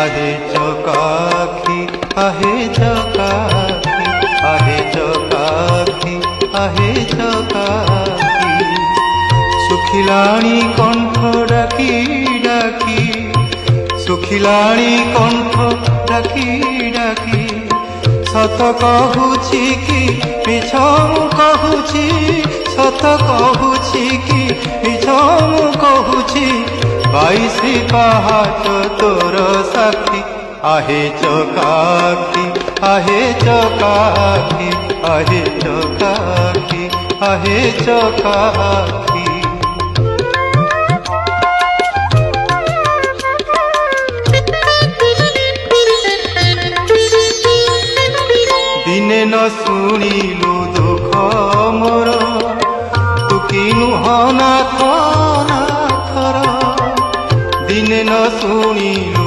आहे चकाखी आहे चकाखी आहे चकाखी आहे चकाखी सुखिलाणी कंठ डाकी डाकी सुखिलाणी कंठ डाकी डाकी सत कहूची कि मिछ कहूची सत कहूची कि मिछ कहूची 22 पहाच तोर साक्षी आहे चकाखी आहे चकाखी आहे चकाखी आहे चकाखी दिने न शुणिलु दुख मोर तू किनु हना थर दिने न शुणिलु